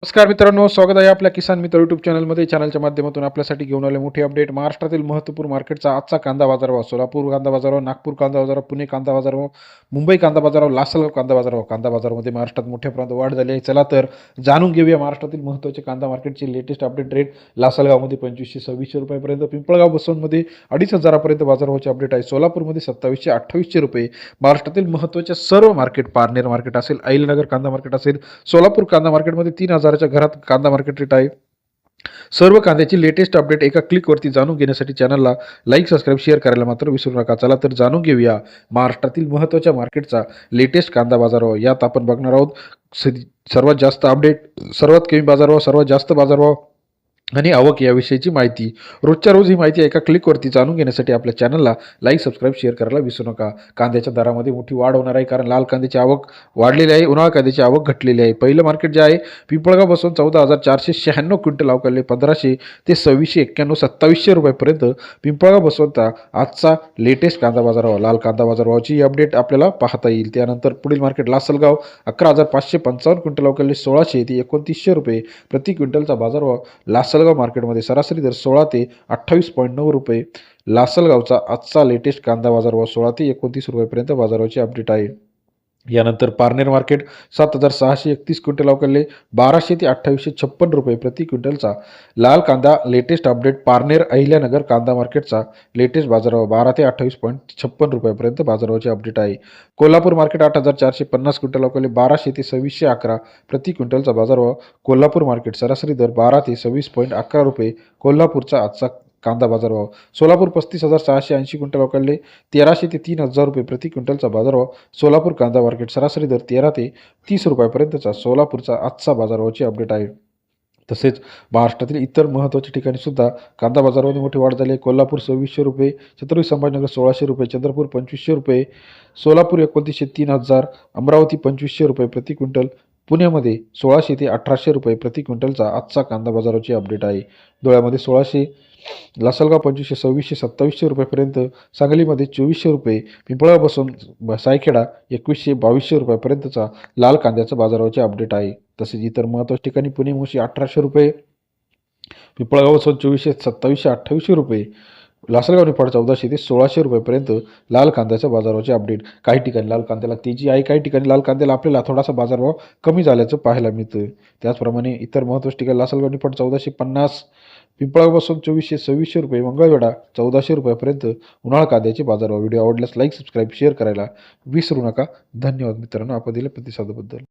नमस्कार मित्रांनो, स्वागत आहे आपल्या किसान मित्र यूट्यूब चॅनलमध्ये. चॅनलच्या माध्यमातून आपल्यासाठी घेऊन आले मोठी अपडेट. महाराष्ट्रातील महत्त्वपूर्ण मार्केटचा आजचा कांदा बाजारभाव. सोलापूर कांदा बाजारभाव, नागपूर कांदा बाजारभाव, पुणे कांदा बाजारभाव, मुंबई कांदा बाजारभाव, लासलगाव कांदा बाजारभाव. कांदा बाजारामध्ये महाराष्ट्रात मोठ्या प्रमाणात वाढ झाली आहे. चला तर जाणून घेऊया महाराष्ट्रातील महत्त्वाचे कांदा मार्केटचे लेटेस्ट अपडेट रेट. लासलगावमध्ये 2500-2600 रुपयापर्यंत, पिंपळगाव बसवंतमध्ये 2500 बाजारभावाचे अपडेट आहे. सोलापूरमध्ये 2700-2800 रुपये. महाराष्ट्रातील महत्त्वाच्या सर्व मार्केट, पारनेर मार्केट असेल, अहिलनगर कांदा मार्केट असेल, सोलापूर कांदा मार्केटमध्ये 3000च्या घरात कांदा मार्केट रेट आहे. सर्व कांद्याची लेटेस्ट अपडेट एका क्लिकवरती जाणून घेण्यासाठी चॅनलला लाईक, सबस्क्राईब, शेअर करायला मात्र विसरू नका. चला तर जाणून घेऊया महाराष्ट्रातील महत्त्वाच्या मार्केटचा लेटेस्ट कांदा बाजारभाव. यात आपण बघणार आहोत सर्वात जास्त अपडेट, सर्वात कमी बाजारभाव, सर्वात जास्त बाजारभाव आणि आवक याविषयीची माहिती. रोजच्या रोज ही माहिती एका क्लिकवरती जाणून घेण्यासाठी आपल्या चॅनलला लाईक, सबस्क्राईब, शेअर करायला विसरू नका. कांद्याच्या दरामध्ये मोठी वाढ होणार आहे, कारण लाल कांद्याची आवक वाढलेली आहे, उन्हाळा कांद्याची आवक घटलेली आहे. पहिलं मार्केट जे आहे, पिंपळगाव बसून 14,496 क्विंटल अवकाळले 1500 ते 2691 2700 रुपयापर्यंत. पिंपळगाव बसवंत आजचा लेटेस्ट कांदा बाजारभाव. लाल कांदा बाजारभावाची ही अपडेट आपल्याला पाहता येईल. त्यानंतर पुढील मार्केट लासलगाव 11,555 क्विंटल अवकाळले 1600 ते 2900 रुपये प्रति क्विंटलचा बाजारभाव. लासलगाव मार्केटमध्ये सरासरी दर 16 ते 28.9 रुपये. लासलगावचा आजचा लेटेस्ट कांदा बाजारभाव 16 ते 29 रुपयापर्यंत बाजाराची अपडेट आहे. यानंतर पारनेर मार्केट 7,631 क्विंटल अवकाळले 1200 ते 2856 रुपये प्रति क्विंटलचा. लाल कांदा लेटेस्ट अपडेट. पारनेर अहिल्यानगर कांदा मार्केटचा लेटेस्ट बाजारभाव 12 ते 28.56 रुपयापर्यंत बाजाराची अपडेट आहे. कोल्हापूर मार्केट 8,450 क्विंटल अवकाळले 1200 ते 2611 प्रति क्विंटलचा बाजारभाव. कोल्हापूर मार्केट सरासरी दर 12 ते 26.11 रुपये. कोल्हापूरचा आजचा कांदा बाजारभाव. सोलापूर 35,680 क्विंटल अवकाळले 1300 ते 3000 रुपये प्रति क्विंटलचा बाजारभाव. सोलापूर कांदा मार्केट सरासरी दर 13 ते 30 रुपयापर्यंतचा सोलापूरचा आजचा बाजारभावाची अपडेट आहे. तसेच महाराष्ट्रातील इतर महत्त्वाच्या ठिकाणी सुद्धा कांदा बाजारामध्ये मोठी वाढ झाली आहे. कोल्हापूर 2600 रुपये, छत्रपती संभाजीनगर 1600 रुपये, चंद्रपूर 2500 रुपये, सोलापूर 2900 3000, अमरावती 2500 रुपये प्रति क्विंटल, पुण्यामध्ये 1600 ते 1800 रुपये प्रति क्विंटलचा आजचा कांदा बाजाराची अपडेट आहे. धुळ्यामध्ये 1600, लासलगाव 2500, 2600, 2700 रुपयापर्यंत, सांगलीमध्ये 2400 रुपये, पिंपळगाव बसून सायखेडा 2100, 2200 रुपयापर्यंतचा लाल कांद्याचा बाजाराचे अपडेट आहे. तसेच इतर महत्त्वाच्या ठिकाणी पुणे मुळशी 1800 रुपये, पिंपळगाव बसून 2400, 2700, 2800 रुपये, लासलगाव निफाड 1400 ते 1600 रुपयापर्यंत लाल कांद्याच्या बाजाराचे अपडेट. काही ठिकाणी लाल कांद्याला तेजी आहे, काही ठिकाणी लाल कांद्याला आपल्याला थोडासा बाजारभाव कमी झाल्याचं पाहायला मिळतं. त्याचप्रमाणे इतर महत्त्वाच्या ठिकाणी लासलगाव निफाड 1450, पिंपळगाव बसून 2400, 2600 रुपये, मंगळवेढा 1400 रुपयापर्यंत उन्हाळा कांद्याचे बाजारभाव. व्हिडिओ आवडल्यास लाईक, सबस्क्राईब, शेअर करायला विसरू नका. धन्यवाद मित्रांनो, आपण दिल्या प्रतिसादाबद्दल.